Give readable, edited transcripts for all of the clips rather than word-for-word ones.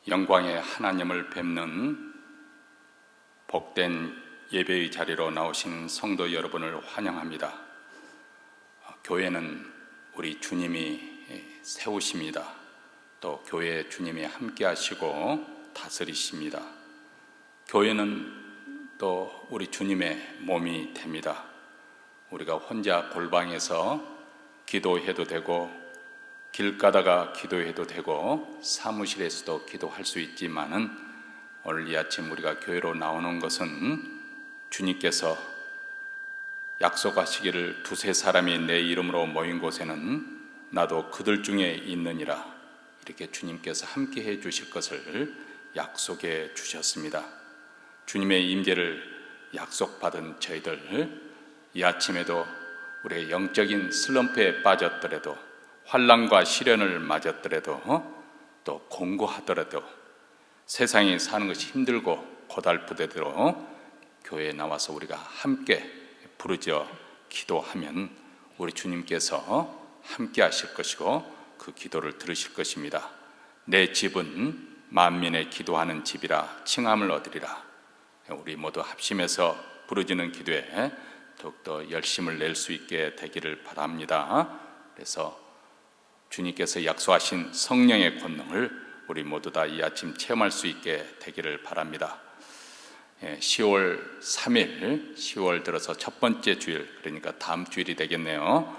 영광의 하나님을 뵙는 복된 예배의 자리로 나오신 성도 여러분을 환영합니다. 교회는 우리 주님이 세우십니다. 또 교회 주님이 함께 하시고 다스리십니다. 교회는 또 우리 주님의 몸이 됩니다. 우리가 혼자 골방에서 기도해도 되고 길 가다가 기도해도 되고 사무실에서도 기도할 수 있지만은 오늘 이 아침 우리가 교회로 나오는 것은 주님께서 약속하시기를 두세 사람이 내 이름으로 모인 곳에는 나도 그들 중에 있느니라, 이렇게 주님께서 함께 해 주실 것을 약속해 주셨습니다. 주님의 임재를 약속받은 저희들, 이 아침에도 우리의 영적인 슬럼프에 빠졌더라도, 환난과 시련을 맞았더라도, 또 공고하더라도, 세상에 사는 것이 힘들고 고달프더라도 교회에 나와서 우리가 함께 부르짖어 기도하면 우리 주님께서 함께 하실 것이고 그 기도를 들으실 것입니다. 내 집은 만민의 기도하는 집이라 칭함을 얻으리라. 우리 모두 합심해서 부르짖는 기도에 더욱더 열심을 낼 수 있게 되기를 바랍니다. 그래서 주님께서 약속하신 성령의 권능을 우리 모두 다 이 아침 체험할 수 있게 되기를 바랍니다. 10월 3일, 10월 들어서 첫 번째 주일, 그러니까 다음 주일이 되겠네요.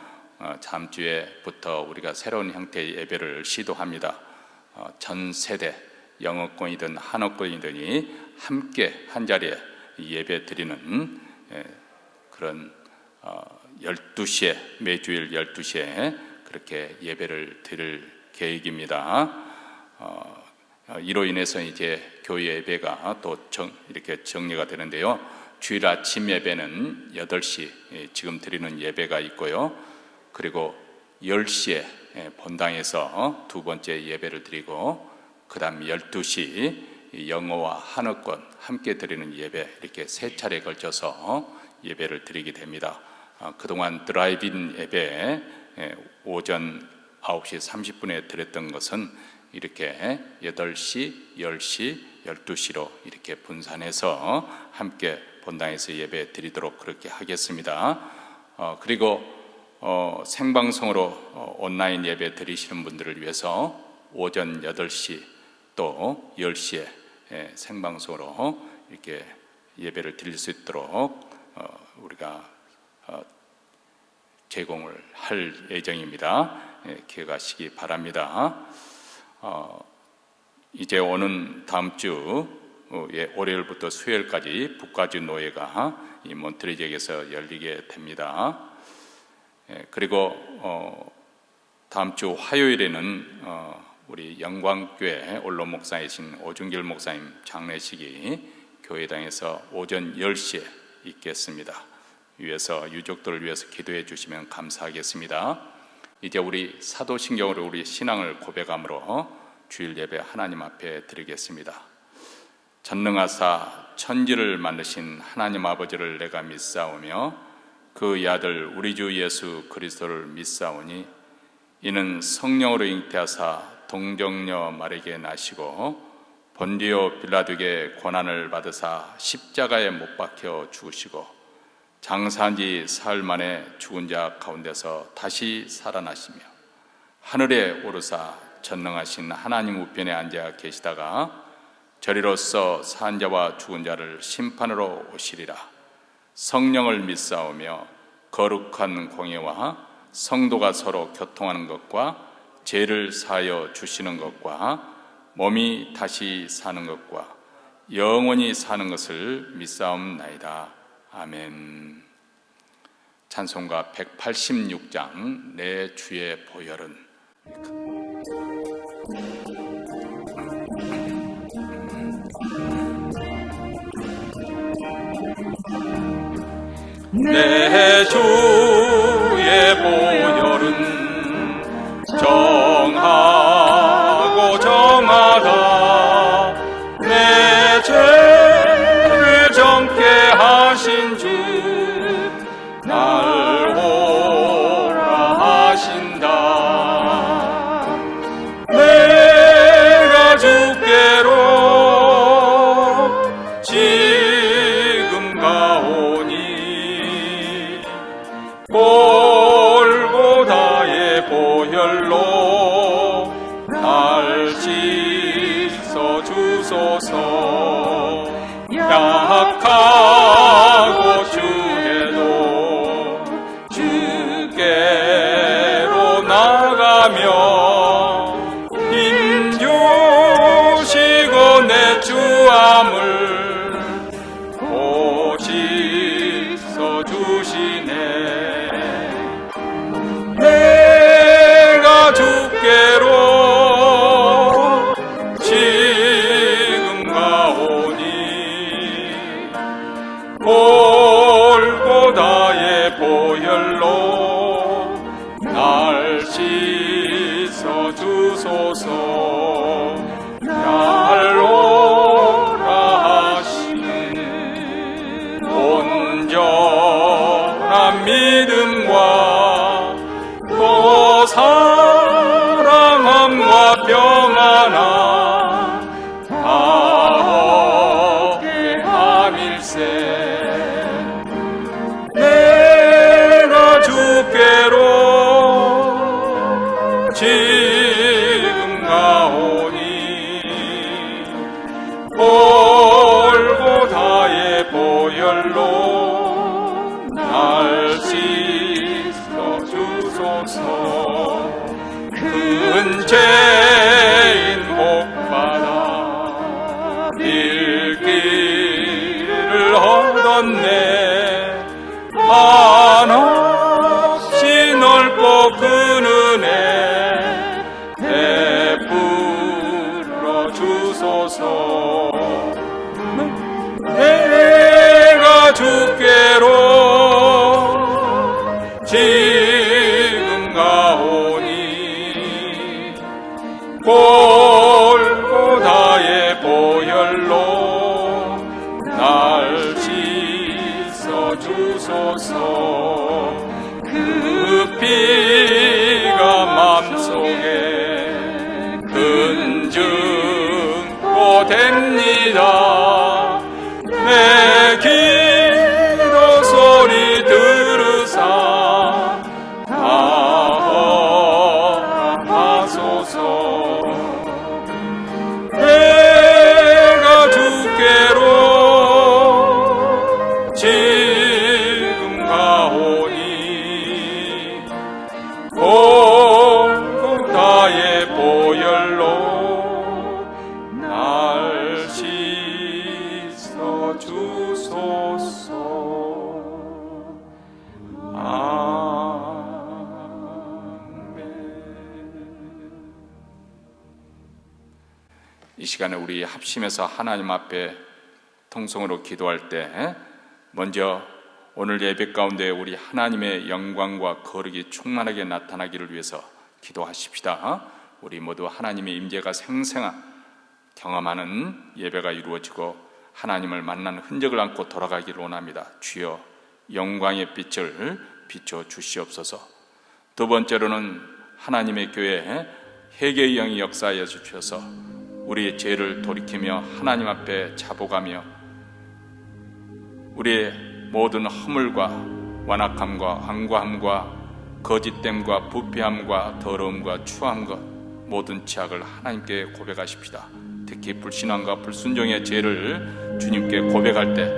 다음 주에부터 우리가 새로운 형태의 예배를 시도합니다. 전 세대, 영어권이든 한어권이든이 함께 한 자리에 예배 드리는 그런 12시에, 매주일 12시에 그렇게 예배를 드릴 계획입니다. 이로 인해서 이제 교회 예배가 또 이렇게 정리가 되는데요. 주일 아침 예배는 8시 지금 드리는 예배가 있고요. 그리고 10시에 본당에서 두 번째 예배를 드리고, 그 다음 12시 영어와 한어권 함께 드리는 예배, 이렇게 세 차례에 걸쳐서 예배를 드리게 됩니다. 그동안 드라이브인 예배 오전 9시 30분에 드렸던 것은 이렇게 8시, 10시, 12시로 이렇게 분산해서 함께 본당에서 예배 드리도록 그렇게 하겠습니다. 그리고 생방송으로 온라인 예배 드리시는 분들을 위해서 오전 8시 또 10시에 생방송으로 이렇게 예배를 드릴 수 있도록 우리가 제공을 할 예정입니다. 기억하시기 바랍니다. 이제 오는 다음 주 월요일부터 수요일까지 북가주 노예가 이 몬트리 지역에서 열리게 됩니다. 그리고 다음 주 화요일에는 우리 영광교회 원로 목사이신 오준길 목사님 장례식이 교회당에서 오전 10시에 있겠습니다. 위해서 유족들을 위해서 기도해 주시면 감사하겠습니다. 이제 우리 사도신경으로 우리 신앙을 고백함으로 주일 예배 하나님 앞에 드리겠습니다. 전능하사 천지를 만드신 하나님 아버지를 내가 믿사오며 그의 아들 우리 주 예수 그리스도를 믿사오니 이는 성령으로 잉태하사 동정녀 마리아에게 나시고 본디오 빌라도에게 고난을 받으사 십자가에 못 박혀 죽으시고 장사한 지 사흘 만에 죽은 자 가운데서 다시 살아나시며 하늘에 오르사 전능하신 하나님 우편에 앉아 계시다가 저리로서 산 자와 죽은 자를 심판으로 오시리라. 성령을 믿사오며 거룩한 공예와 성도가 서로 교통하는 것과 죄를 사하여 주시는 것과 몸이 다시 사는 것과 영원히 사는 것을 믿사옵나이다. 아멘. 찬송가 186장 내 주의 보혈은. 내 주의 보혈은 정하고 정하다. 내 죄를 정케 하신 주 날 오라 하신다. 내가 주께 주소서. 약하고 주해도 주께로 나가며 힘 주시고 내 주함을 오직 써주시네. 내가 주께로 지금 가오니 골고다의 보혈로 날 씻어 주소서. 날로라 하신 온전한 믿음과 또 사랑함과 평안함 다 얻게 함일세. 내가 주께로 지금 가오니 골고다의 보혈로 날 씻어 주소서. 큰 죄인 목마다 일기를 얻었네. 한없이 넓고 큰 은혜 베풀어 주소서. 내가 주께로 지금 가오니 골고다의 보혈로 날 씻어 주소서. 그 피가 맘속에 큰 증거 됩니다. 내 기도 소리 들으사 하소서. 내가 주께로 지금 가오니 골고다의 보혈로 날 씻어 주소서. 이 시간에 우리 합심해서 하나님 앞에 통성으로 기도할 때 먼저 오늘 예배 가운데 우리 하나님의 영광과 거룩이 충만하게 나타나기를 위해서 기도하십시다. 우리 모두 하나님의 임재가 생생한 경험하는 예배가 이루어지고 하나님을 만난 흔적을 안고 돌아가기를 원합니다. 주여 영광의 빛을 비춰 주시옵소서. 두 번째로는 하나님의 교회에 회개의 영이 역사하여 주셔서 우리의 죄를 돌이키며 하나님 앞에 자복하며 우리의 모든 허물과 완악함과 완고함과 거짓됨과 부패함과 더러움과 추한 것 모든 죄악을 하나님께 고백하십시다. 특히 불신앙과 불순종의 죄를 주님께 고백할 때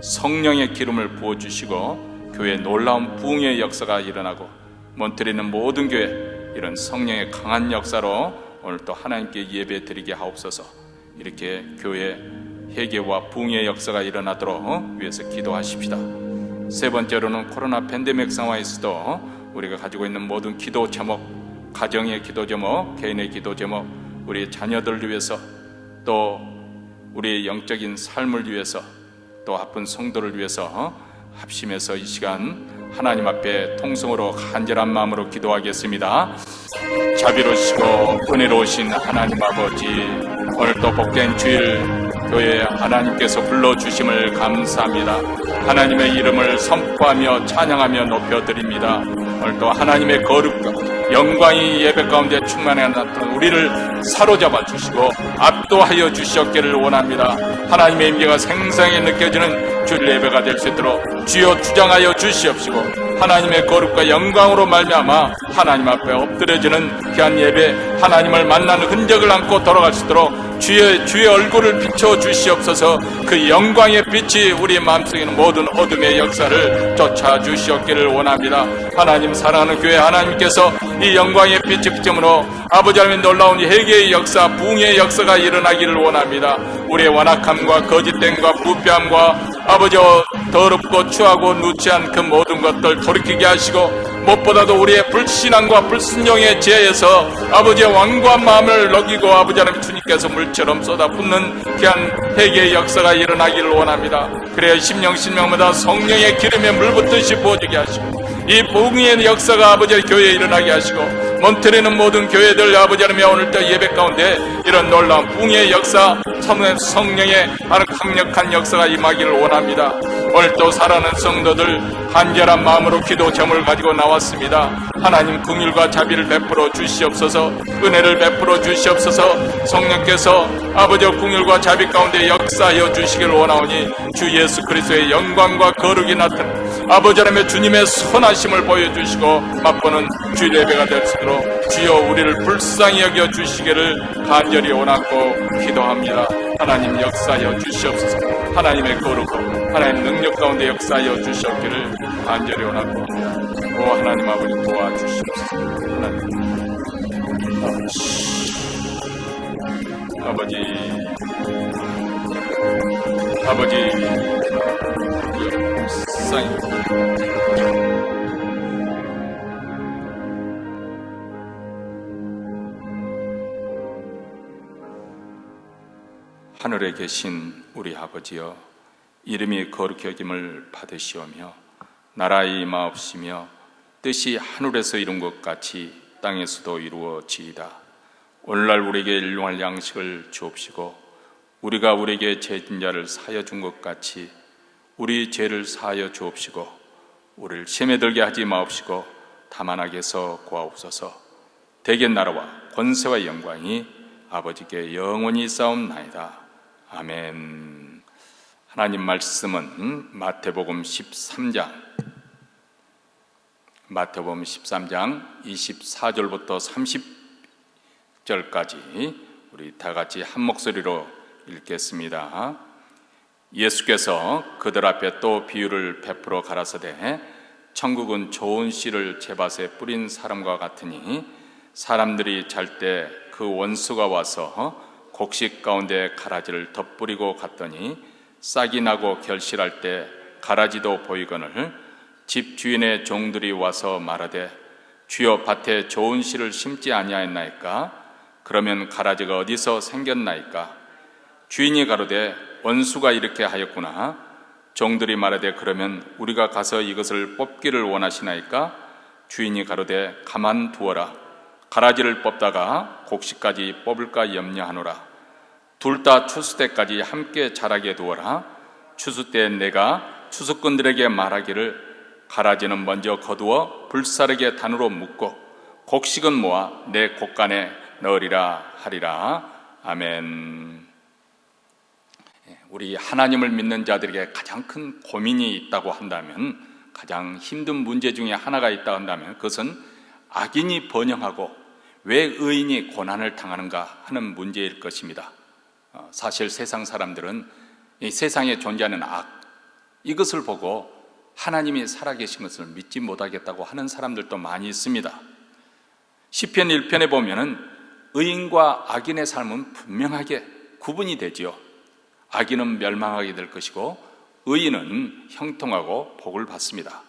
성령의 기름을 부어주시고 교회에 놀라운 부흥의 역사가 일어나고 몬트리는 모든 교회 이런 성령의 강한 역사로 오늘 또 하나님께 예배 드리게 하옵소서. 이렇게 교회 회개와 부흥의 역사가 일어나도록 위해서 기도하십시다. 세 번째로는 코로나 팬데믹 상황에서도 우리가 가지고 있는 모든 기도 제목, 가정의 기도 제목, 개인의 기도 제목, 우리 자녀들을 위해서 또 우리의 영적인 삶을 위해서 또 아픈 성도를 위해서 합심해서 이 시간 하나님 앞에 통성으로 간절한 마음으로 기도하겠습니다. 자비로우시고 은혜로우신 하나님 아버지, 오늘도 복된 주일 교회에 하나님께서 불러주심을 감사합니다. 하나님의 이름을 선포하며 찬양하며 높여드립니다. 오늘도 하나님의 거룩과 영광이 예배 가운데 충만해 나타난 우리를 사로잡아 주시고 압도하여 주시옵기를 원합니다. 하나님의 임재가 생생히 느껴지는 주일 예배가 될 수 있도록 주여 주장하여 주시옵시고 하나님의 거룩과 영광으로 말미암아 하나님 앞에 엎드려지는 귀한 예배, 하나님을 만나는 흔적을 안고 돌아갈 수 있도록 주의 얼굴을 비춰 주시옵소서. 그 영광의 빛이 우리 마음속에 있는 모든 어둠의 역사를 쫓아 주시옵기를 원합니다. 하나님 사랑하는 교회, 하나님께서 이 영광의 빛이 비점으로 아버지 하나님의 놀라운 회개의 역사, 부흥의 역사가 일어나기를 원합니다. 우리의 완악함과 거짓됨과 부패함과 아버지 더럽고 추하고 누추한 그 모든 것들 돌이키게 하시고, 무엇보다도 우리의 불신앙과 불순종의 죄에서 아버지의 완고한 마음을 녹이고 아버지 하나님 주님께서 물처럼 쏟아붓는 귀한 회개의 역사가 일어나기를 원합니다. 그래야 심령마다 성령의 기름에 물붓듯이 부어주게 하시고, 이 부흥의 역사가 아버지의 교회에 일어나게 하시고, 몬트레는 모든 교회들 아버지 하나님의 오늘도 예배 가운데 이런 놀라운 부흥의 역사, 성령의 강력한 역사가 임하기를 원합니다. 오늘도 살아가는 성도들 간절한 마음으로 기도 제목을 가지고 나왔습니다. 하나님 긍휼과 자비를 베풀어 주시옵소서. 은혜를 베풀어 주시옵소서. 성령께서 아버지의 긍휼과 자비 가운데 역사하여 주시기를 원하오니 주 예수 그리스도의 영광과 거룩이 나타나 아버지 하나님의 주님의 선하심을 보여주시고 맛보는 주 예배가 될 수 있도록 주여 우리를 불쌍히 여겨 주시기를 간절히 원하고 기도합니다. 하나님 역사하여 주시옵소서. 하나님의 거룩과 하나님 능력 가운데 역사하여 주시옵기를 간절히 원하고, 오 하나님 아버지 도와주시옵소서. 하나님 아버지 불쌍히 하늘에 계신 우리 아버지여, 이름이 거룩히 여김을 받으시오며 나라의 임하옵시며 뜻이 하늘에서 이룬 것 같이 땅에서도 이루어지이다. 오늘날 우리에게 일용할 양식을 주옵시고 우리가 우리에게 죄진 자를 사하여 준 것 같이 우리 죄를 사하여 주옵시고 우리를 시험에 들게 하지 마옵시고 다만 악에서 구하옵소서. 대개 나라와 권세와 영광이 아버지께 영원히 싸움나이다. 아멘. 하나님 말씀은 마태복음 13장 24절부터 30절까지 우리 다 같이 한 목소리로 읽겠습니다. 예수께서 그들 앞에 또 비유를 베풀어 가라사대 천국은 좋은 씨를 제밭에 뿌린 사람과 같으니 사람들이 잘 때 그 원수가 와서 곡식 가운데 가라지를 덧뿌리고 갔더니 싹이 나고 결실할 때 가라지도 보이거늘 집 주인의 종들이 와서 말하되 주여 밭에 좋은 씨를 심지 아니하였나이까? 그러면 가라지가 어디서 생겼나이까? 주인이 가로되 원수가 이렇게 하였구나. 종들이 말하되 그러면 우리가 가서 이것을 뽑기를 원하시나이까? 주인이 가로되 가만두어라. 가라지를 뽑다가 곡식까지 뽑을까 염려하노라. 둘 다 추수 때까지 함께 자라게 두어라. 추수 때 내가 추수꾼들에게 말하기를 가라지는 먼저 거두어 불사르게 단으로 묶고 곡식은 모아 내 곡간에 넣으리라 하리라. 아멘. 우리 하나님을 믿는 자들에게 가장 큰 고민이 있다고 한다면, 가장 힘든 문제 중에 하나가 있다고 한다면 그것은 악인이 번영하고 왜 의인이 고난을 당하는가 하는 문제일 것입니다. 사실 세상 사람들은 이 세상에 존재하는 악, 이것을 보고 하나님이 살아계신 것을 믿지 못하겠다고 하는 사람들도 많이 있습니다. 시편 1편에 보면은 의인과 악인의 삶은 분명하게 구분이 되지요. 악인은 멸망하게 될 것이고 의인은 형통하고 복을 받습니다.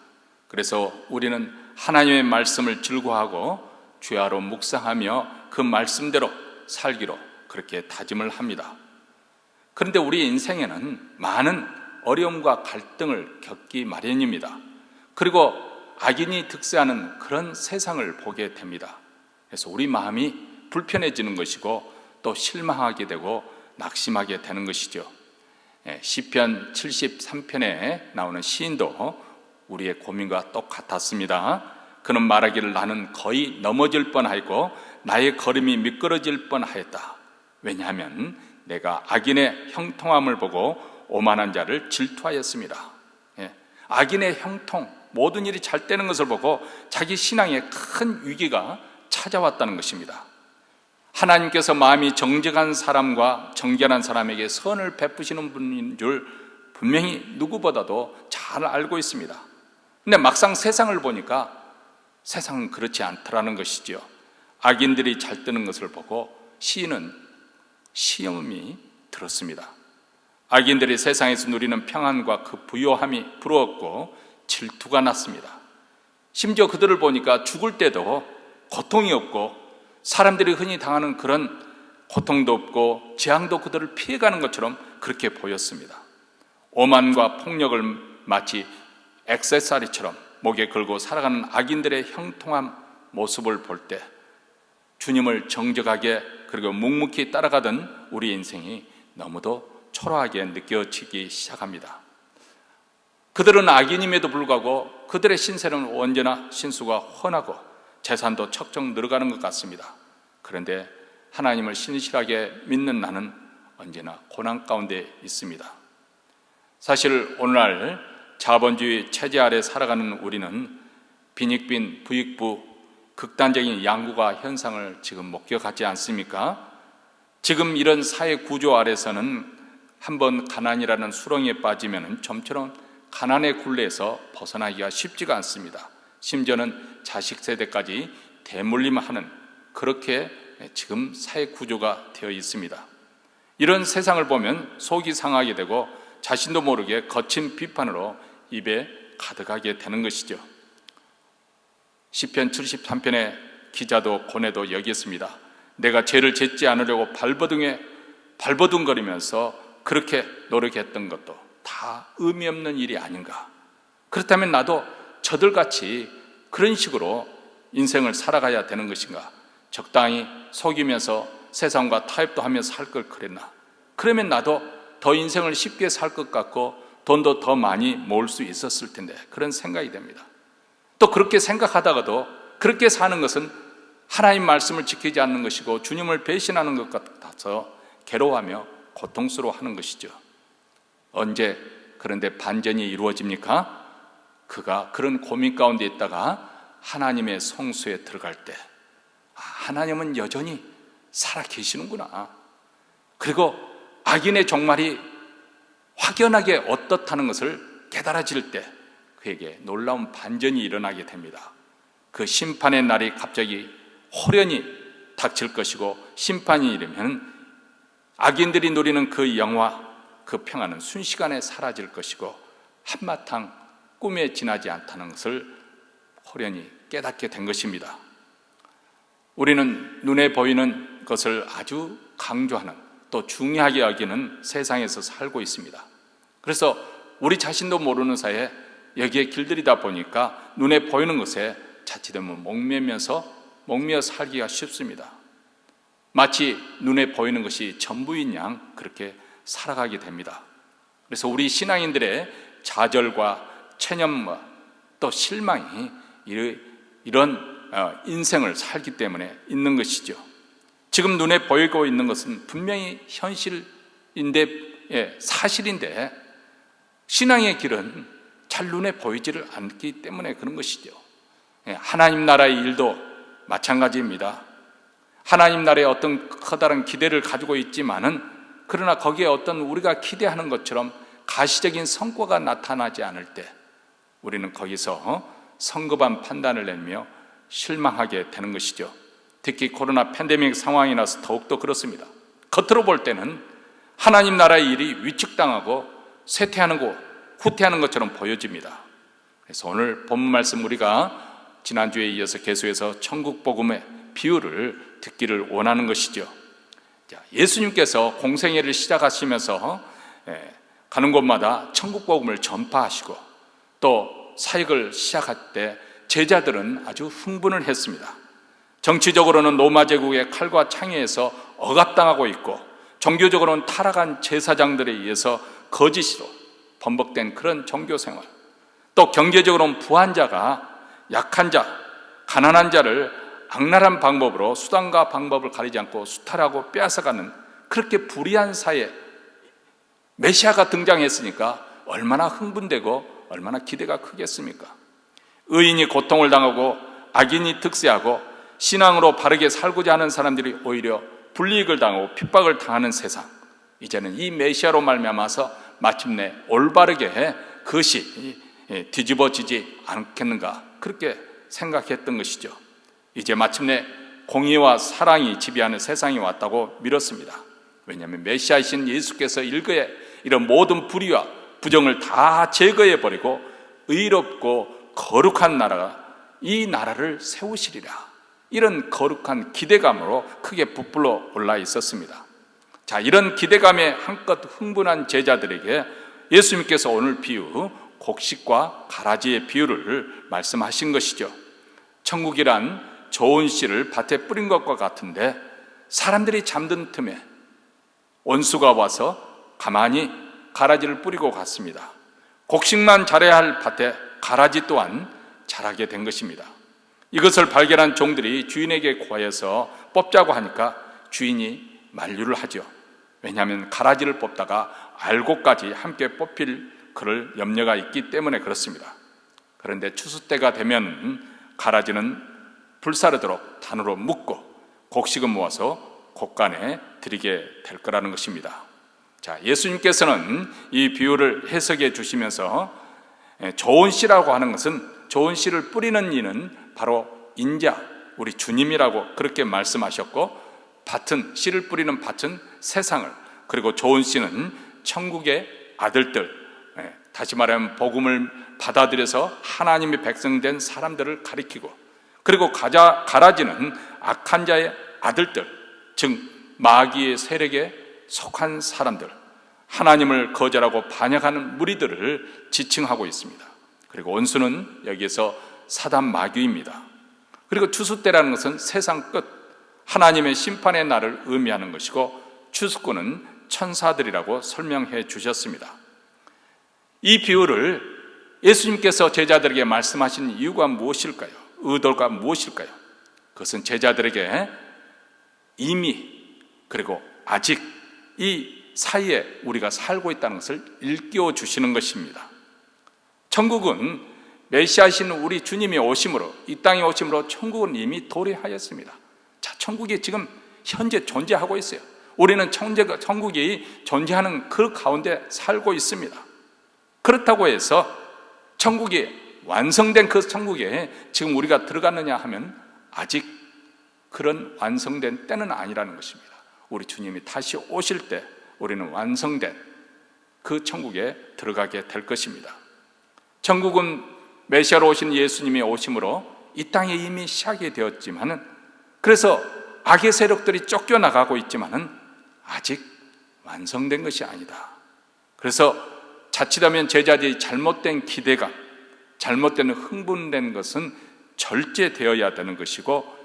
그래서 우리는 하나님의 말씀을 즐거워하고 주야로 묵상하며 그 말씀대로 살기로 그렇게 다짐을 합니다. 그런데 우리 인생에는 많은 어려움과 갈등을 겪기 마련입니다. 그리고 악인이 득세하는 그런 세상을 보게 됩니다. 그래서 우리 마음이 불편해지는 것이고 또 실망하게 되고 낙심하게 되는 것이죠. 시편 73편에 나오는 시인도 우리의 고민과 똑같았습니다. 그는 말하기를 나는 거의 넘어질 뻔하고 나의 걸음이 미끄러질 뻔하였다. 왜냐하면 내가 악인의 형통함을 보고 오만한 자를 질투하였습니다. 악인의 형통, 모든 일이 잘 되는 것을 보고 자기 신앙에 큰 위기가 찾아왔다는 것입니다. 하나님께서 마음이 정직한 사람과 정결한 사람에게 선을 베푸시는 분인 줄 분명히 누구보다도 잘 알고 있습니다. 근데 막상 세상을 보니까 세상은 그렇지 않더라는 것이지요. 악인들이 잘 되는 것을 보고 시인은 시험이 들었습니다. 악인들이 세상에서 누리는 평안과 그 부요함이 부러웠고 질투가 났습니다. 심지어 그들을 보니까 죽을 때도 고통이 없고 사람들이 흔히 당하는 그런 고통도 없고 재앙도 그들을 피해가는 것처럼 그렇게 보였습니다. 오만과 폭력을 마치 액세서리처럼 목에 걸고 살아가는 악인들의 형통한 모습을 볼 때 주님을 정직하게 그리고 묵묵히 따라가던 우리 인생이 너무도 초라하게 느껴지기 시작합니다. 그들은 악인임에도 불구하고 그들의 신세는 언제나 신수가 훤하고 재산도 척척 늘어가는 것 같습니다. 그런데 하나님을 신실하게 믿는 나는 언제나 고난 가운데 있습니다. 사실 오늘날 자본주의 체제 아래 살아가는 우리는 빈익빈 부익부 극단적인 양극화 현상을 지금 목격하지 않습니까? 지금 이런 사회 구조 아래서는 한번 가난이라는 수렁에 빠지면 좀처럼 가난의 굴레에서 벗어나기가 쉽지가 않습니다. 심지어는 자식 세대까지 대물림하는 그렇게 지금 사회 구조가 되어 있습니다. 이런 세상을 보면 속이 상하게 되고 자신도 모르게 거친 비판으로 입에 가득하게 되는 것이죠. 시편 73편의 기자도 고뇌도 여기 있습니다. 내가 죄를 짓지 않으려고 발버둥거리면서 그렇게 노력했던 것도 다 의미 없는 일이 아닌가. 그렇다면 나도 저들같이 그런 식으로 인생을 살아가야 되는 것인가. 적당히 속이면서 세상과 타협도 하면서 살 걸 그랬나. 그러면 나도 더 인생을 쉽게 살 것 같고 돈도 더 많이 모을 수 있었을 텐데, 그런 생각이 됩니다. 또 그렇게 생각하다가도 그렇게 사는 것은 하나님 말씀을 지키지 않는 것이고 주님을 배신하는 것 같아서 괴로워하며 고통스러워하는 것이죠. 언제 그런데 반전이 이루어집니까? 그가 그런 고민 가운데 있다가 하나님의 성소에 들어갈 때 하나님은 여전히 살아계시는구나. 그리고 악인의 종말이 확연하게 어떻다는 것을 깨달아질 때 그에게 놀라운 반전이 일어나게 됩니다. 그 심판의 날이 갑자기 호련히 닥칠 것이고 심판이 이르면 악인들이 누리는 그 영화, 그 평안은 순식간에 사라질 것이고 한바탕 꿈에 지나지 않다는 것을 호련히 깨닫게 된 것입니다. 우리는 눈에 보이는 것을 아주 강조하는, 또 중요하게 여기는 세상에서 살고 있습니다. 그래서 우리 자신도 모르는 사이에 여기에 길들이다 보니까 눈에 보이는 것에 자칫하면 목매어 살기가 쉽습니다. 마치 눈에 보이는 것이 전부인 양 그렇게 살아가게 됩니다. 그래서 우리 신앙인들의 좌절과 체념과 또 실망이 이런 인생을 살기 때문에 있는 것이죠. 지금 눈에 보이고 있는 것은 분명히 현실인데, 사실인데 신앙의 길은 잘 눈에 보이지를 않기 때문에 그런 것이죠. 하나님 나라의 일도 마찬가지입니다. 하나님 나라에 어떤 커다란 기대를 가지고 있지만은 그러나 거기에 어떤 우리가 기대하는 것처럼 가시적인 성과가 나타나지 않을 때 우리는 거기서 성급한 판단을 내며 실망하게 되는 것이죠. 특히 코로나 팬데믹 상황이 나서 더욱더 그렇습니다. 겉으로 볼 때는 하나님 나라의 일이 위축당하고 쇠퇴하는 후퇴하는 것처럼 보여집니다. 그래서 오늘 본문 말씀 우리가 지난주에 이어서 계속해서 천국 복음의 비유를 듣기를 원하는 것이죠. 예수님께서 공생애를 시작하시면서 가는 곳마다 천국 복음을 전파하시고 또 사역을 시작할 때 제자들은 아주 흥분을 했습니다. 정치적으로는 로마 제국의 칼과 창에서 억압당하고 있고 종교적으로는 타락한 제사장들에 의해서 거짓으로 번복된 그런 종교 생활, 또 경제적으로는 부한 자가 약한 자, 가난한 자를 악랄한 방법으로 수단과 방법을 가리지 않고 수탈하고 빼앗아가는 그렇게 불의한 사회, 메시아가 등장했으니까 얼마나 흥분되고 얼마나 기대가 크겠습니까? 의인이 고통을 당하고 악인이 득세하고 신앙으로 바르게 살고자 하는 사람들이 오히려 불이익을 당하고 핍박을 당하는 세상, 이제는 이 메시아로 말미암아서 마침내 올바르게 그것이 뒤집어지지 않겠는가, 그렇게 생각했던 것이죠. 이제 마침내 공의와 사랑이 지배하는 세상이 왔다고 믿었습니다. 왜냐하면 메시아이신 예수께서 일거에 이런 모든 불의와 부정을 다 제거해버리고 의롭고 거룩한 나라가 이 나라를 세우시리라, 이런 거룩한 기대감으로 크게 부풀어 올라 있었습니다. 자, 이런 기대감에 한껏 흥분한 제자들에게 예수님께서 오늘 비유, 곡식과 가라지의 비유를 말씀하신 것이죠. 천국이란 좋은 씨를 밭에 뿌린 것과 같은데 사람들이 잠든 틈에 원수가 와서 가만히 가라지를 뿌리고 갔습니다. 곡식만 자라야 할 밭에 가라지 또한 자라게 된 것입니다. 이것을 발견한 종들이 주인에게 구하여서 뽑자고 하니까 주인이 만류를 하죠. 왜냐하면 가라지를 뽑다가 알곡까지 함께 뽑힐 그럴 염려가 있기 때문에 그렇습니다. 그런데 추수 때가 되면 가라지는 불사르도록 단으로 묶고 곡식은 모아서 곡간에 드리게 될 거라는 것입니다. 자, 예수님께서는 이 비유를 해석해 주시면서 좋은 씨라고 하는 것은, 좋은 씨를 뿌리는 이는 바로 인자, 우리 주님이라고 그렇게 말씀하셨고, 밭은, 씨를 뿌리는 밭은 세상을, 그리고 좋은 씨는 천국의 아들들, 다시 말하면 복음을 받아들여서 하나님의 백성된 사람들을 가리키고, 그리고 가라지는 악한 자의 아들들, 즉 마귀의 세력에 속한 사람들, 하나님을 거절하고 반역하는 무리들을 지칭하고 있습니다. 그리고 원수는 여기에서 사단 마귀입니다. 그리고 추수 때라는 것은 세상 끝, 하나님의 심판의 날을 의미하는 것이고, 추수꾼은 천사들이라고 설명해 주셨습니다. 이 비유를 예수님께서 제자들에게 말씀하신 이유가 무엇일까요? 의도가 무엇일까요? 그것은 제자들에게 이미, 그리고 아직 이 사이에 우리가 살고 있다는 것을 일깨워 주시는 것입니다. 천국은 메시아이신 우리 주님이 오심으로, 이 땅에 오심으로 천국은 이미 도래하였습니다. 자, 천국이 지금 현재 존재하고 있어요. 우리는 천국이 존재하는 그 가운데 살고 있습니다. 그렇다고 해서 천국이 완성된 그 천국에 지금 우리가 들어갔느냐 하면 아직 그런 완성된 때는 아니라는 것입니다. 우리 주님이 다시 오실 때 우리는 완성된 그 천국에 들어가게 될 것입니다. 천국은 메시아로 오신 예수님이 오심으로 이 땅에 이미 시작이 되었지만은, 그래서 악의 세력들이 쫓겨나가고 있지만은 아직 완성된 것이 아니다. 그래서 자칫하면 제자들이 잘못된 기대감, 잘못된 흥분된 것은 절제되어야 되는 것이고,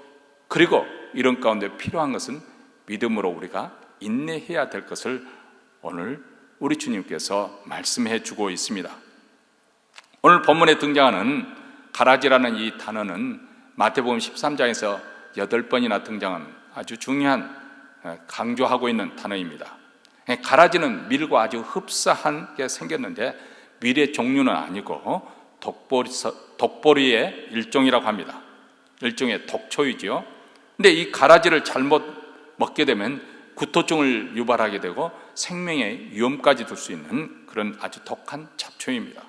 그리고 이런 가운데 필요한 것은 믿음으로 우리가 인내해야 될 것을 오늘 우리 주님께서 말씀해 주고 있습니다. 오늘 본문에 등장하는 가라지라는 이 단어는 마태복음 13장에서 8번이나 등장한 아주 중요한, 강조하고 있는 단어입니다. 가라지는 밀과 아주 흡사하게 생겼는데 밀의 종류는 아니고 독보리의 일종이라고 합니다. 일종의 독초이죠. 근데 이 가라지를 잘못 먹게 되면 구토증을 유발하게 되고 생명의 위험까지 둘 수 있는 그런 아주 독한 잡초입니다.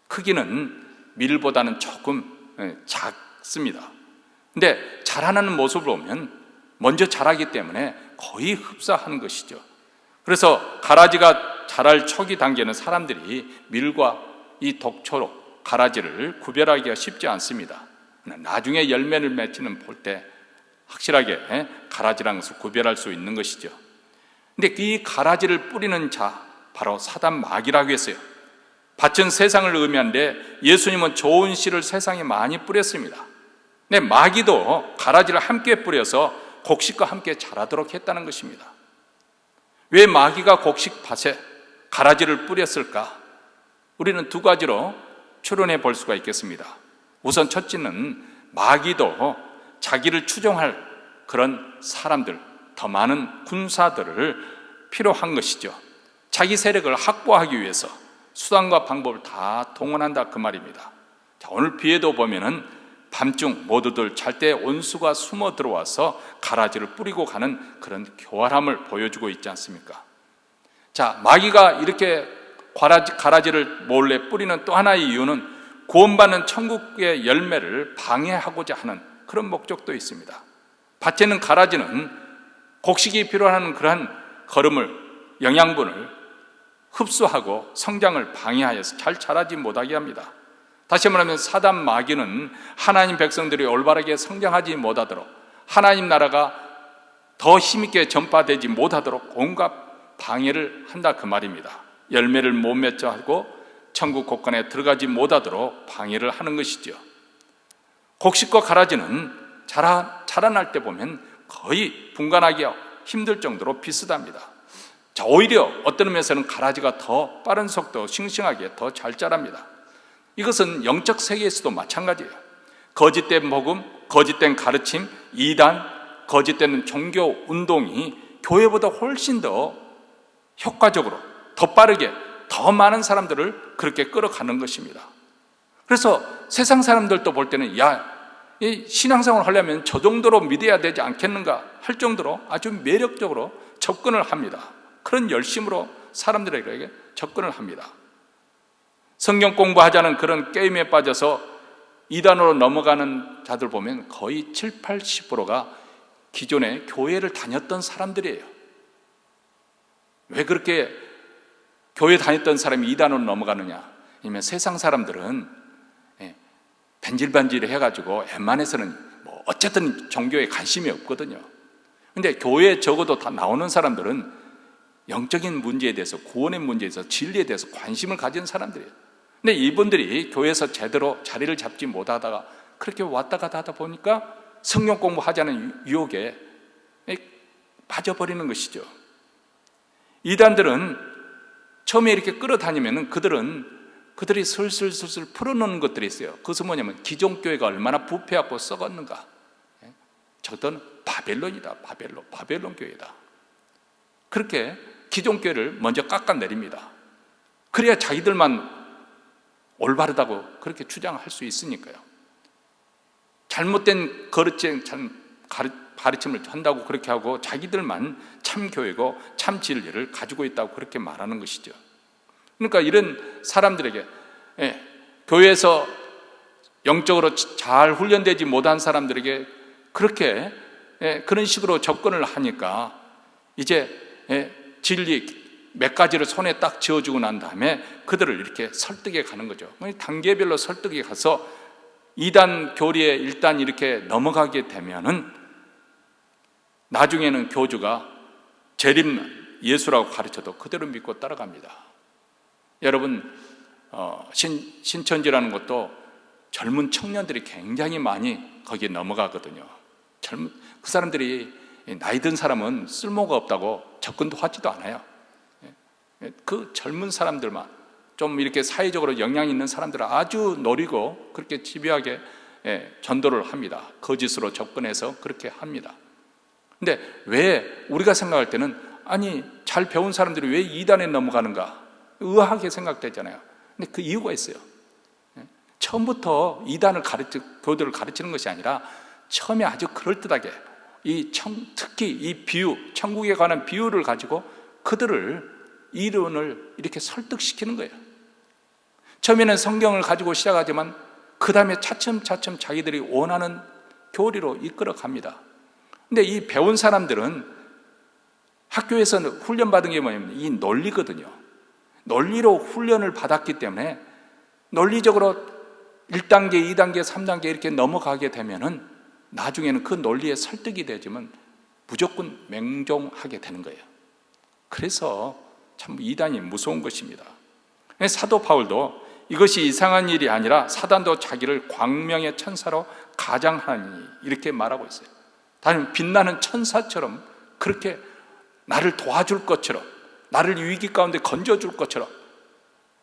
크기는 밀보다는 조금 작습니다. 근데 자라나는 모습을 보면 먼저 자라기 때문에 거의 흡사한 것이죠. 그래서 가라지가 자랄 초기 단계는 사람들이 밀과 이 독초로 가라지를 구별하기가 쉽지 않습니다. 나중에 열매를 맺히는 볼 때 확실하게 가라지라는 것을 구별할 수 있는 것이죠. 근데 이 가라지를 뿌리는 자, 바로 사단 마귀라고 했어요. 밭은 세상을 의미하는데 예수님은 좋은 씨를 세상에 많이 뿌렸습니다. 근데 마귀도 가라지를 함께 뿌려서 곡식과 함께 자라도록 했다는 것입니다. 왜 마귀가 곡식 밭에 가라지를 뿌렸을까? 우리는 두 가지로 추론해 볼 수가 있겠습니다. 우선 첫째는 마귀도 자기를 추종할 그런 사람들, 더 많은 군사들을 필요한 것이죠. 자기 세력을 확보하기 위해서 수단과 방법을 다 동원한다, 그 말입니다. 자, 오늘 비에도 보면은 밤중 모두들 잘 때 온수가 숨어 들어와서 가라지를 뿌리고 가는 그런 교활함을 보여주고 있지 않습니까? 자, 마귀가 이렇게 가라지를 몰래 뿌리는 또 하나의 이유는 구원받는 천국의 열매를 방해하고자 하는 그런 목적도 있습니다. 밭에는 가라지는 곡식이 필요한 그러한 거름을, 영양분을 흡수하고 성장을 방해하여서 잘 자라지 못하게 합니다. 다시 말하면 사단 마귀는 하나님 백성들이 올바르게 성장하지 못하도록, 하나님 나라가 더 힘있게 전파되지 못하도록 온갖 방해를 한다 그 말입니다. 열매를 못 맺게 하고 천국 곳간에 들어가지 못하도록 방해를 하는 것이죠. 곡식과 가라지는 자라날 때 보면 거의 분간하기 힘들 정도로 비슷합니다. 자, 오히려 어떤 의미에서는 가라지가 더 빠른 속도, 싱싱하게 더 잘 자랍니다. 이것은 영적 세계에서도 마찬가지예요. 거짓된 복음, 거짓된 가르침, 이단, 거짓된 종교 운동이 교회보다 훨씬 더 효과적으로, 더 빠르게, 더 많은 사람들을 그렇게 끌어가는 것입니다. 그래서 세상 사람들도 볼 때는 이 신앙생활을 하려면 저 정도로 믿어야 되지 않겠는가 할 정도로 아주 매력적으로 접근을 합니다. 그런 열심으로 사람들에게 접근을 합니다. 성경 공부하자는 그런 게임에 빠져서 이단으로 넘어가는 자들 보면 거의 7, 80%가 기존에 교회를 다녔던 사람들이에요. 왜 그렇게 교회 다녔던 사람이 이단으로 넘어가느냐? 아니면 세상 사람들은 반질반질 해가지고 웬만해서는 뭐 어쨌든 종교에 관심이 없거든요. 근데 교회에 적어도 다 나오는 사람들은 영적인 문제에 대해서, 구원의 문제에 대해서, 진리에 대해서 관심을 가진 사람들이에요. 근데 이분들이 교회에서 제대로 자리를 잡지 못하다가 그렇게 왔다 갔다 하다 보니까 성경 공부하자는 유혹에 빠져버리는 것이죠. 이단들은 처음에 이렇게 끌어다니면 그들이 슬슬 풀어놓는 것들이 있어요. 그것은 뭐냐면 기존 교회가 얼마나 부패하고 썩었는가. 저건 바벨론이다. 바벨론 교회다. 그렇게 기존 교회를 먼저 깎아내립니다. 그래야 자기들만 올바르다고 그렇게 주장할 수 있으니까요. 잘못된 가르침을 한다고 그렇게 하고 자기들만 참 교회고 참 진리를 가지고 있다고 그렇게 말하는 것이죠. 그러니까 이런 사람들에게 교회에서 영적으로 잘 훈련되지 못한 사람들에게 그렇게 그런 식으로 접근을 하니까 이제 진리 몇 가지를 손에 딱 쥐어주고 난 다음에 그들을 이렇게 설득해 가는 거죠. 단계별로 설득해 가서 2단 교리에 일단 이렇게 넘어가게 되면은 나중에는 교주가 재림난 예수라고 가르쳐도 그대로 믿고 따라갑니다. 여러분, 신천지라는 것도 젊은 청년들이 굉장히 많이 거기에 넘어가거든요. 그 사람들이 나이 든 사람은 쓸모가 없다고 접근도 하지도 않아요. 그 젊은 사람들만, 좀 이렇게 사회적으로 영향이 있는 사람들을 아주 노리고 그렇게 집요하게 전도를 합니다. 거짓으로 접근해서 그렇게 합니다. 근데 왜 우리가 생각할 때는 아니 잘 배운 사람들이 왜 이단에 넘어가는가 의아하게 생각되잖아요. 근데 그 이유가 있어요. 처음부터 이단을 교들을 가르치는 것이 아니라 처음에 아주 그럴듯하게 특히 이 비유, 천국에 관한 비유를 가지고 그들을 이론을 이렇게 설득시키는 거예요. 처음에는 성경을 가지고 시작하지만 그 다음에 차츰차츰 자기들이 원하는 교리로 이끌어 갑니다. 근데 이 배운 사람들은 학교에서는 훈련받은 게 뭐냐면 이 논리거든요. 논리로 훈련을 받았기 때문에 논리적으로 1단계, 2단계, 3단계 이렇게 넘어가게 되면은 나중에는 그 논리에 설득이 되지만 무조건 맹종하게 되는 거예요. 그래서 참 이단이 무서운 것입니다. 사도 바울도 이것이 이상한 일이 아니라 사단도 자기를 광명의 천사로 가장하니 이렇게 말하고 있어요. 다른 빛나는 천사처럼 그렇게 나를 도와줄 것처럼, 나를 위기 가운데 건져줄 것처럼,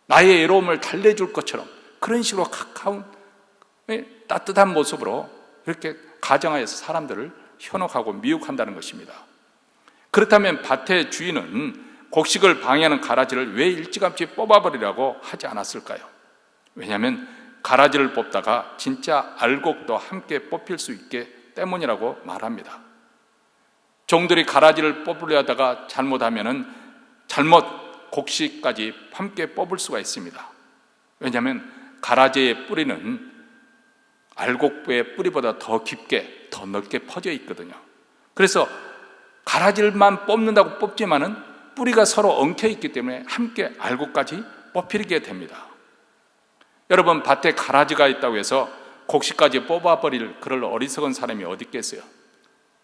나의 외로움을 달래줄 것처럼 그런 식으로 가까운 따뜻한 모습으로 이렇게 가정하여서 사람들을 현혹하고 미혹한다는 것입니다. 그렇다면 밭의 주인은 곡식을 방해하는 가라지를 왜 일찌감치 뽑아버리라고 하지 않았을까요? 왜냐하면 가라지를 뽑다가 진짜 알곡도 함께 뽑힐 수 있기 때문이라고 말합니다. 종들이 가라지를 뽑으려 하다가 잘못하면은 잘못 곡식까지 함께 뽑을 수가 있습니다. 왜냐하면 가라지의 뿌리는 알곡의 뿌리보다 더 깊게, 더 넓게 퍼져 있거든요. 그래서 가라지만 뽑는다고 뽑지만은 뿌리가 서로 엉켜 있기 때문에 함께 알곡까지 뽑히게 됩니다. 여러분, 밭에 가라지가 있다고 해서 곡식까지 뽑아버릴 그럴 어리석은 사람이 어디 있겠어요?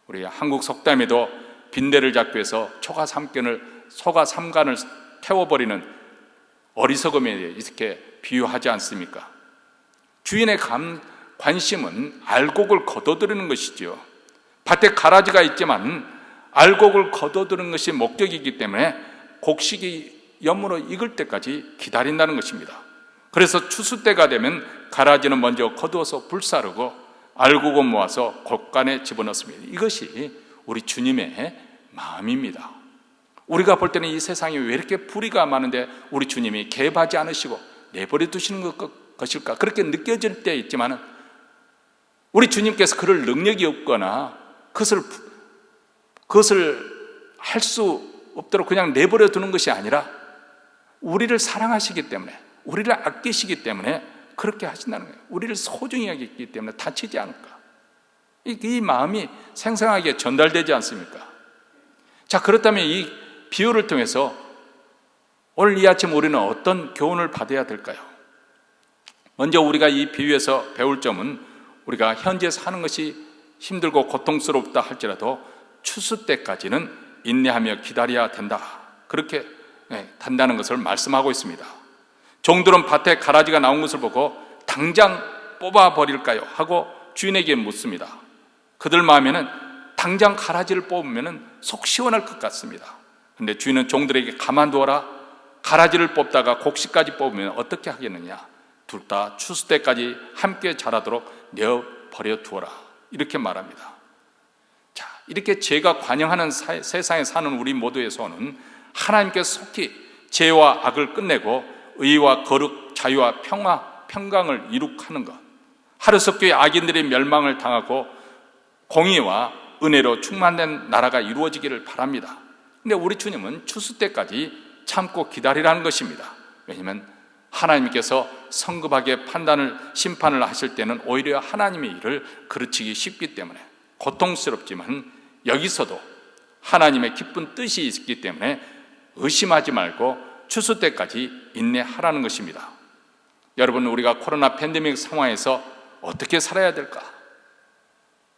우리 한국 속담에도 빈대를 잡기 위해서 소가 3간을 태워버리는 어리석음에 이렇게 비유하지 않습니까? 주인의 관심은 알곡을 거둬들이는 것이지요. 밭에 가라지가 있지만 알곡을 거둬들이는 것이 목적이기 때문에 곡식이 여물어 익을 때까지 기다린다는 것입니다. 그래서 추수 때가 되면 가라지는 먼저 거두어서 불사르고 알곡은 모아서 곡간에 집어넣습니다. 이것이 우리 주님의 마음입니다. 우리가 볼 때는 이 세상에 왜 이렇게 불의가 많은데 우리 주님이 개입하지 않으시고 내버려 두시는 것일까? 그렇게 느껴질 때 있지만 우리 주님께서 그럴 능력이 없거나 그것을 할 수 없도록 그냥 내버려 두는 것이 아니라 우리를 사랑하시기 때문에, 우리를 아끼시기 때문에 그렇게 하신다는 거예요. 우리를 소중히 여기기 때문에 다치지 않을까? 이 마음이 생생하게 전달되지 않습니까? 자, 그렇다면 이 비유를 통해서 오늘 이 아침 우리는 어떤 교훈을 받아야 될까요? 먼저 우리가 이 비유에서 배울 점은 우리가 현재 사는 것이 힘들고 고통스럽다 할지라도 추수 때까지는 인내하며 기다려야 된다, 그렇게 단다는 것을 말씀하고 있습니다. 종들은 밭에 가라지가 나온 것을 보고 당장 뽑아버릴까요? 하고 주인에게 묻습니다. 그들 마음에는 당장 가라지를 뽑으면 속 시원할 것 같습니다. 그런데 주인은 종들에게 가만두어라, 가라지를 뽑다가 곡식까지 뽑으면 어떻게 하겠느냐, 둘 다 추수 때까지 함께 자라도록 내어버려 두어라, 이렇게 말합니다. 자, 이렇게 죄가 관영하는 세상에 사는 우리 모두의 소원은 하나님께서 속히 죄와 악을 끝내고 의와 거룩, 자유와 평강을 이룩하는 것, 하루속히 악인들의 멸망을 당하고 공의와 은혜로 충만된 나라가 이루어지기를 바랍니다. 근데 우리 주님은 추수 때까지 참고 기다리라는 것입니다. 왜냐하면 하나님께서 성급하게 심판을 하실 때는 오히려 하나님의 일을 그르치기 쉽기 때문에 고통스럽지만 여기서도 하나님의 기쁜 뜻이 있기 때문에 의심하지 말고 추수 때까지 인내하라는 것입니다. 여러분, 우리가 코로나 팬데믹 상황에서 어떻게 살아야 될까?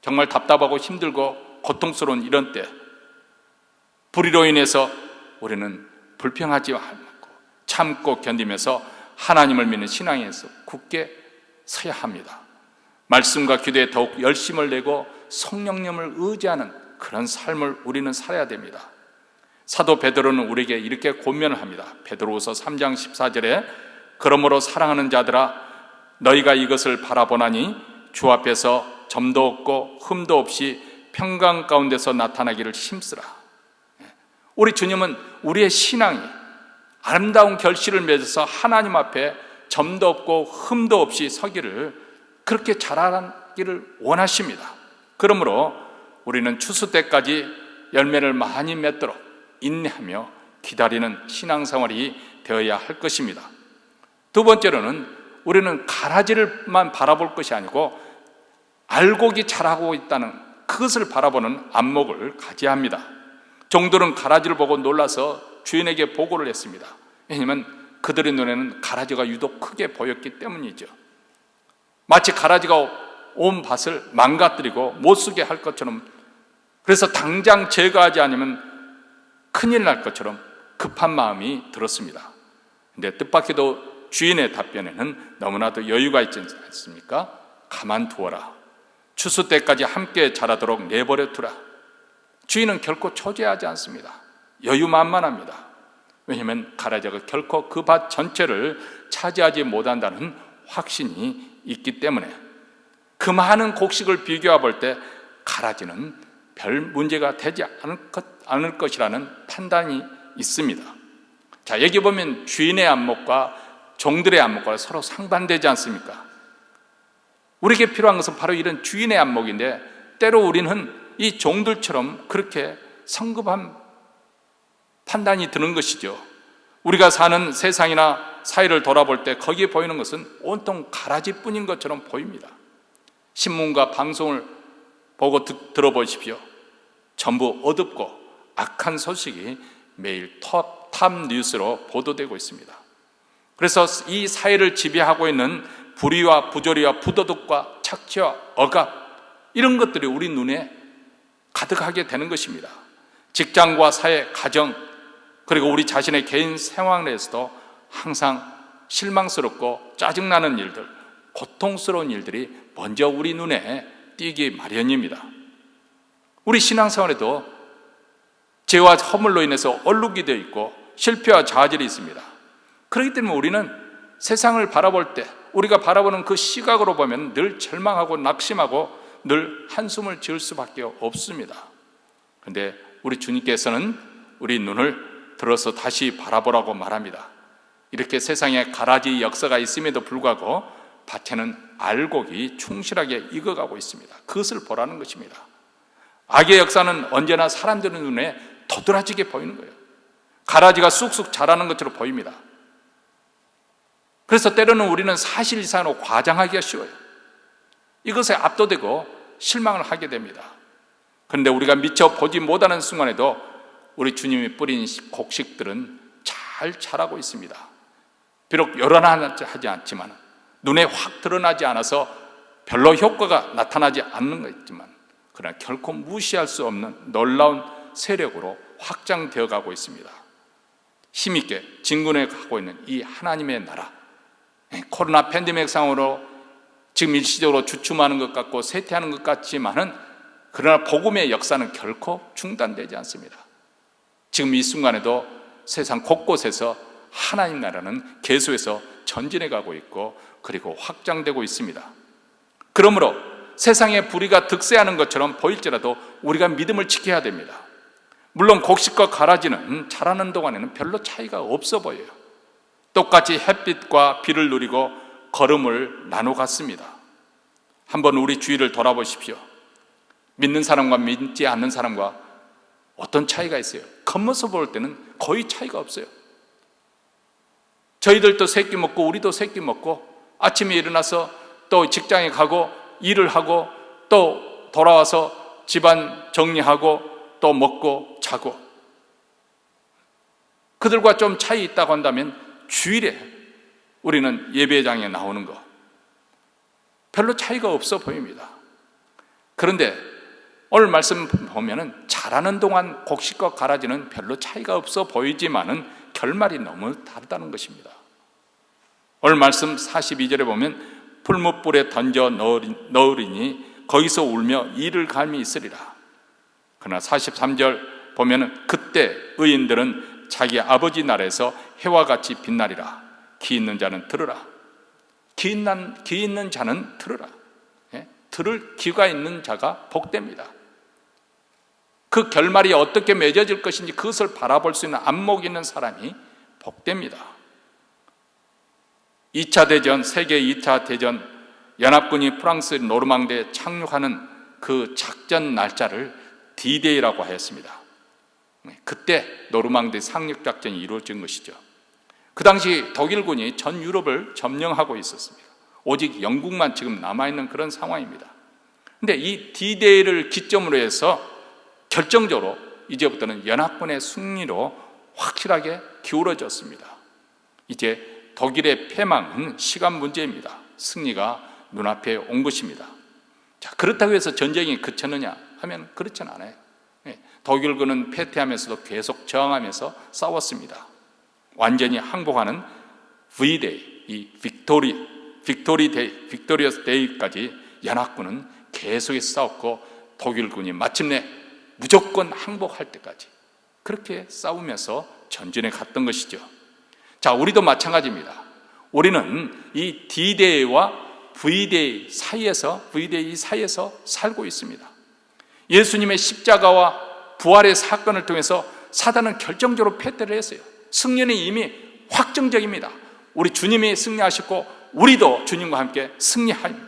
정말 답답하고 힘들고 고통스러운 이런 때 불의로 인해서 우리는 불평하지 말고 참고 견디면서 하나님을 믿는 신앙에서 굳게 서야 합니다. 말씀과 기도에 더욱 열심을 내고 성령님을 의지하는 그런 삶을 우리는 살아야 됩니다. 사도 베드로는 우리에게 이렇게 권면을 합니다. 베드로후서 3장 14절에 그러므로 사랑하는 자들아, 너희가 이것을 바라보나니 주 앞에서 점도 없고 흠도 없이 평강 가운데서 나타나기를 힘쓰라. 우리 주님은 우리의 신앙이 아름다운 결실을 맺어서 하나님 앞에 점도 없고 흠도 없이 서기를, 그렇게 자라기를 원하십니다. 그러므로 우리는 추수 때까지 열매를 많이 맺도록 인내하며 기다리는 신앙생활이 되어야 할 것입니다. 두 번째로는 우리는 가라지를만 바라볼 것이 아니고 알곡이 자라고 있다는 그것을 바라보는 안목을 가져야 합니다. 종들은 가라지를 보고 놀라서 주인에게 보고를 했습니다. 왜냐하면 그들의 눈에는 가라지가 유독 크게 보였기 때문이죠. 마치 가라지가 온 밭을 망가뜨리고 못쓰게 할 것처럼, 그래서 당장 제거하지 않으면 큰일 날 것처럼 급한 마음이 들었습니다. 그런데 뜻밖에도 주인의 답변에는 너무나도 여유가 있지 않습니까? 가만두어라, 추수 때까지 함께 자라도록 내버려 두라. 주인은 결코 초조하지 않습니다. 여유만만합니다. 왜냐하면 가라지가 결코 그 밭 전체를 차지하지 못한다는 확신이 있기 때문에 그 많은 곡식을 비교해 볼 때 가라지는 별 문제가 되지 않을 것이라는 판단이 있습니다. 자, 여기 보면 주인의 안목과 종들의 안목과 서로 상반되지 않습니까? 우리에게 필요한 것은 바로 이런 주인의 안목인데, 때로 우리는 이 종들처럼 그렇게 성급한 판단이 드는 것이죠. 우리가 사는 세상이나 사회를 돌아볼 때 거기에 보이는 것은 온통 가라지뿐인 것처럼 보입니다. 신문과 방송을 보고 들어보십시오. 전부 어둡고 악한 소식이 매일 탑 뉴스로 보도되고 있습니다. 그래서 이 사회를 지배하고 있는 불의와 부조리와 부도덕과 착취와 억압, 이런 것들이 우리 눈에 가득하게 되는 것입니다. 직장과 사회, 가정, 그리고 우리 자신의 개인 생활에서도 항상 실망스럽고 짜증나는 일들, 고통스러운 일들이 먼저 우리 눈에 띄기 마련입니다. 우리 신앙생활에도 죄와 허물로 인해서 얼룩이 되어 있고 실패와 좌절이 있습니다. 그렇기 때문에 우리는 세상을 바라볼 때 우리가 바라보는 그 시각으로 보면 늘 절망하고 낙심하고 늘 한숨을 지을 수밖에 없습니다. 그런데 우리 주님께서는 우리 눈을 들어서 다시 바라보라고 말합니다. 이렇게 세상에 가라지 역사가 있음에도 불구하고 밭에는 알곡이 충실하게 익어가고 있습니다. 그것을 보라는 것입니다. 악의 역사는 언제나 사람들의 눈에 도드라지게 보이는 거예요. 가라지가 쑥쑥 자라는 것처럼 보입니다. 그래서 때로는 우리는 사실 이상으로 과장하기가 쉬워요. 이것에 압도되고 실망을 하게 됩니다. 그런데 우리가 미처 보지 못하는 순간에도 우리 주님이 뿌린 곡식들은 잘 자라고 있습니다. 비록 요란하지 않지만, 눈에 확 드러나지 않아서 별로 효과가 나타나지 않는 것 있지만, 그러나 결코 무시할 수 없는 놀라운 세력으로 확장되어 가고 있습니다. 힘있게 진군해 가고 있는 이 하나님의 나라, 코로나 팬데믹 상황으로 지금 일시적으로 주춤하는 것 같고 쇠퇴하는 것 같지만은, 그러나 복음의 역사는 결코 중단되지 않습니다. 지금 이 순간에도 세상 곳곳에서 하나님 나라는 계속해서 전진해 가고 있고 그리고 확장되고 있습니다. 그러므로 세상의 불의가 득세하는 것처럼 보일지라도 우리가 믿음을 지켜야 됩니다. 물론 곡식과 가라지는 자라는 동안에는 별로 차이가 없어 보여요. 똑같이 햇빛과 비를 누리고 걸음을 나눠갔습니다. 한번 우리 주위를 돌아보십시오. 믿는 사람과 믿지 않는 사람과 어떤 차이가 있어요? 겉모습 볼 때는 거의 차이가 없어요. 저희들도 새끼 먹고 우리도 새끼 먹고 아침에 일어나서 또 직장에 가고 일을 하고 또 돌아와서 집안 정리하고 또 먹고 자고, 그들과 좀 차이 있다고 한다면 주일에 우리는 예배장에 나오는 거 별로 차이가 없어 보입니다. 그런데 오늘 말씀 보면은 자라는 동안 곡식과 가라지는 별로 차이가 없어 보이지만은 결말이 너무 다르다는 것입니다. 오늘 말씀 42절에 보면 풀무불에 던져 넣으리니 거기서 울며 이를 갈미 있으리라. 그러나 43절 보면은 그때 의인들은 자기 아버지 나라에서 해와 같이 빛나리라. 기 있는 자는 들으라. 기 있는 자는 들으라. 들을 귀가 있는 자가 복됩니다. 그 결말이 어떻게 맺어질 것인지 그것을 바라볼 수 있는 안목 있는 사람이 복됩니다. 2차 대전, 세계 2차 대전, 연합군이 프랑스 노르망디에 착륙하는 그 작전 날짜를 D-Day라고 하였습니다. 그때 노르망디 상륙 작전이 이루어진 것이죠. 그 당시 독일군이 전 유럽을 점령하고 있었습니다. 오직 영국만 지금 남아있는 그런 상황입니다. 그런데 이 D-Day를 기점으로 해서 결정적으로 이제부터는 연합군의 승리로 확실하게 기울어졌습니다. 이제 독일의 패망은 시간 문제입니다. 승리가 눈앞에 온 것입니다. 자, 그렇다고 해서 전쟁이 그쳤느냐 하면 그렇지는 않아요. 독일군은 패퇴하면서도 계속 저항하면서 싸웠습니다. 완전히 항복하는 V-Day, 이 빅토리어스 데이까지 연합군은 계속해서 싸웠고 독일군이 마침내 무조건 항복할 때까지 그렇게 싸우면서 전진해 갔던 것이죠. 자, 우리도 마찬가지입니다. 우리는 이 D-Day와 V-Day 사이에서 살고 있습니다. 예수님의 십자가와 부활의 사건을 통해서 사단은 결정적으로 패퇴를 했어요. 승리는 이미 확정적입니다. 우리 주님이 승리하셨고 우리도 주님과 함께 승리합니다.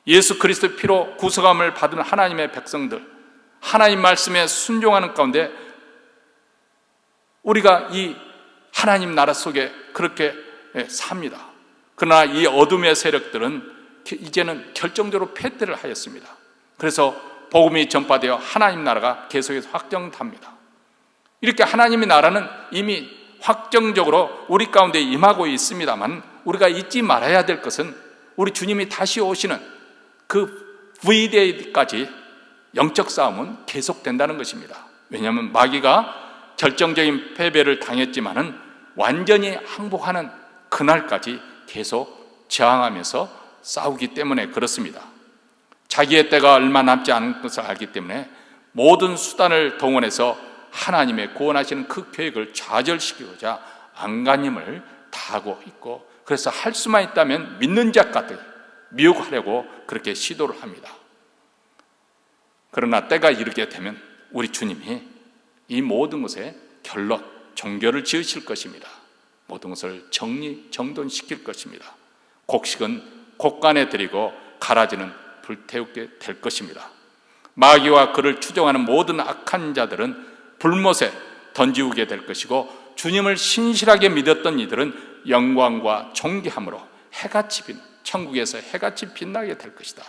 예수 그리스도의 피로 구속함을 받은 하나님의 백성들, 하나님 말씀에 순종하는 가운데 우리가 이 하나님 나라 속에 그렇게 삽니다. 그러나 이 어둠의 세력들은 이제는 결정적으로 패퇴를 하였습니다. 그래서 복음이 전파되어 하나님 나라가 계속해서 확정됩니다. 이렇게 하나님의 나라는 이미 확정적으로 우리 가운데 임하고 있습니다만, 우리가 잊지 말아야 될 것은 우리 주님이 다시 오시는 그 V-Day까지 영적 싸움은 계속된다는 것입니다. 왜냐하면 마귀가 결정적인 패배를 당했지만은 완전히 항복하는 그날까지 계속 저항하면서 싸우기 때문에 그렇습니다. 자기의 때가 얼마 남지 않은 것을 알기 때문에 모든 수단을 동원해서 하나님의 구원하시는 그 계획을 좌절시키고자 안간힘을 다하고 있고, 그래서 할 수만 있다면 믿는 자까지 미혹하려고 그렇게 시도를 합니다. 그러나 때가 이르게 되면 우리 주님이 이 모든 것에 결론, 종결을 지으실 것입니다. 모든 것을 정돈시킬 것입니다. 곡식은 곡간에 드리고 가라지는 불태우게 될 것입니다. 마귀와 그를 추종하는 모든 악한 자들은 불못에 던지우게 될 것이고, 주님을 신실하게 믿었던 이들은 영광과 존귀함으로 천국에서 해같이 빛나게 될 것이다.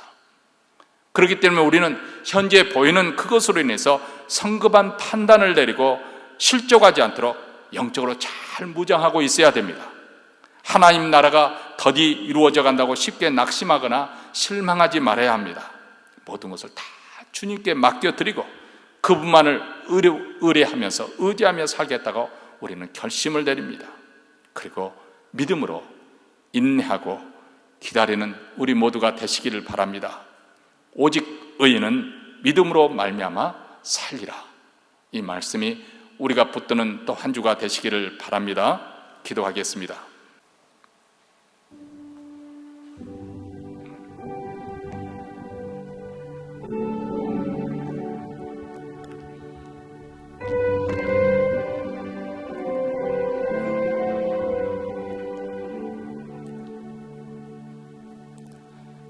그렇기 때문에 우리는 현재 보이는 그것으로 인해서 성급한 판단을 내리고 실족하지 않도록 영적으로 잘 무장하고 있어야 됩니다. 하나님 나라가 더디 이루어져 간다고 쉽게 낙심하거나 실망하지 말아야 합니다. 모든 것을 다 주님께 맡겨드리고 그분만을 의뢰하면서 의지하며 살겠다고 우리는 결심을 내립니다. 그리고 믿음으로 인내하고 기다리는 우리 모두가 되시기를 바랍니다. 오직 의인은 믿음으로 말미암아 살리라. 이 말씀이 우리가 붙드는 또 한 주가 되시기를 바랍니다. 기도하겠습니다.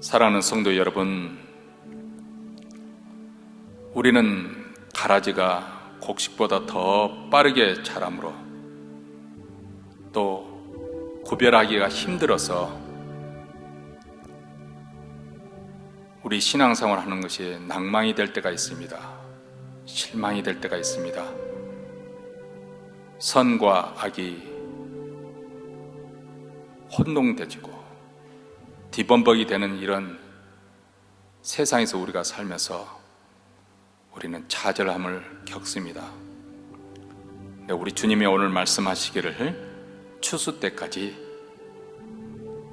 사랑하는 성도 여러분, 우리는 가라지가 곡식보다 더 빠르게 자라므로 또 구별하기가 힘들어서 우리 신앙생활 하는 것이 낭망이 될 때가 있습니다. 실망이 될 때가 있습니다. 선과 악이 혼동되지고 뒤범벅이 되는 이런 세상에서 우리가 살면서 우리는 좌절함을 겪습니다. 근데 우리 주님이 오늘 말씀하시기를 추수 때까지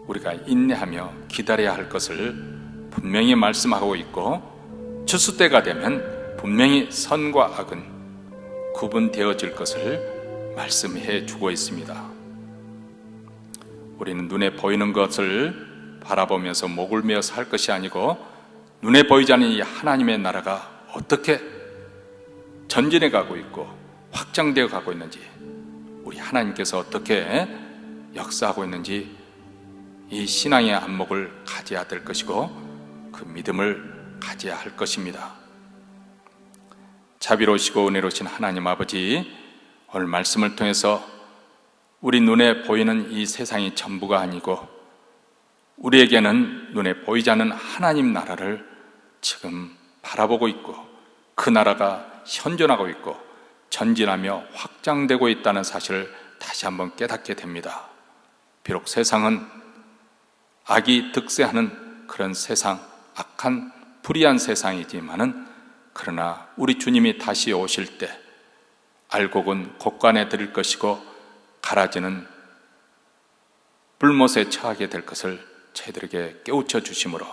우리가 인내하며 기다려야 할 것을 분명히 말씀하고 있고, 추수 때가 되면 분명히 선과 악은 구분되어질 것을 말씀해 주고 있습니다. 우리는 눈에 보이는 것을 바라보면서 목을 메어 살 것이 아니고, 눈에 보이지 않는 이 하나님의 나라가 어떻게 전진해 가고 있고 확장되어 가고 있는지, 우리 하나님께서 어떻게 역사하고 있는지 이 신앙의 안목을 가져야 될 것이고 그 믿음을 가져야 할 것입니다. 자비로우시고 은혜로우신 하나님 아버지, 오늘 말씀을 통해서 우리 눈에 보이는 이 세상이 전부가 아니고 우리에게는 눈에 보이지 않는 하나님 나라를 지금 바라보고 있고, 그 나라가 현존하고 있고 전진하며 확장되고 있다는 사실을 다시 한번 깨닫게 됩니다. 비록 세상은 악이 득세하는 그런 세상, 악한 불의한 세상이지만은, 그러나 우리 주님이 다시 오실 때 알곡은 곡간에 들일 것이고 가라지는 불못에 처하게 될 것을 저희들에게 깨우쳐 주심으로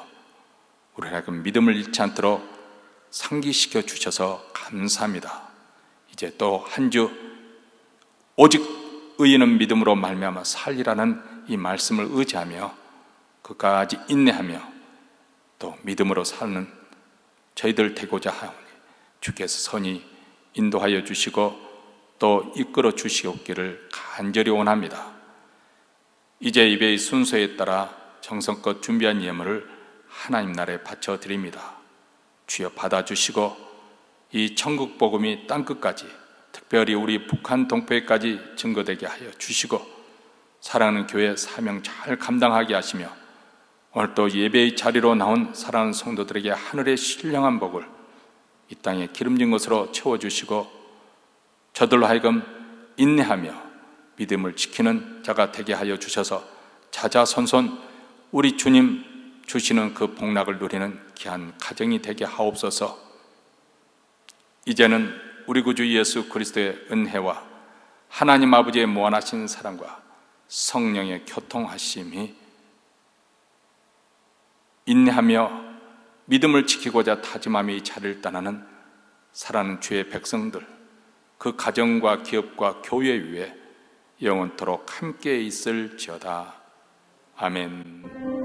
우리가 믿음을 잃지 않도록 상기시켜 주셔서 감사합니다. 이제 또 한 주 오직 의인은 믿음으로 말미암아 살리라는 이 말씀을 의지하며 그까지 인내하며 또 믿음으로 사는 저희들 되고자 하오니 주께서 선히 인도하여 주시고 또 이끌어 주시옵기를 간절히 원합니다. 이제 예배의 순서에 따라 정성껏 준비한 예물을 하나님 나라에 바쳐드립니다. 주여 받아주시고 이 천국 복음이 땅끝까지, 특별히 우리 북한 동포에까지 증거되게 하여 주시고 사랑하는 교회 사명 잘 감당하게 하시며 오늘 또 예배의 자리로 나온 사랑하는 성도들에게 하늘의 신령한 복을 이 땅에 기름진 것으로 채워주시고 저들로 하여금 인내하며 믿음을 지키는 자가 되게 하여 주셔서 자자손손 우리 주님 주시는 그 복락을 누리는 귀한 가정이 되게 하옵소서. 이제는 우리 구주 예수 그리스도의 은혜와 하나님 아버지의 무한하신 사랑과 성령의 교통하심이 인내하며 믿음을 지키고자 다짐하며 이 자리를 떠나는 사랑하는 주의 백성들, 그 가정과 기업과 교회 위에 영원토록 함께 있을지어다. 아멘.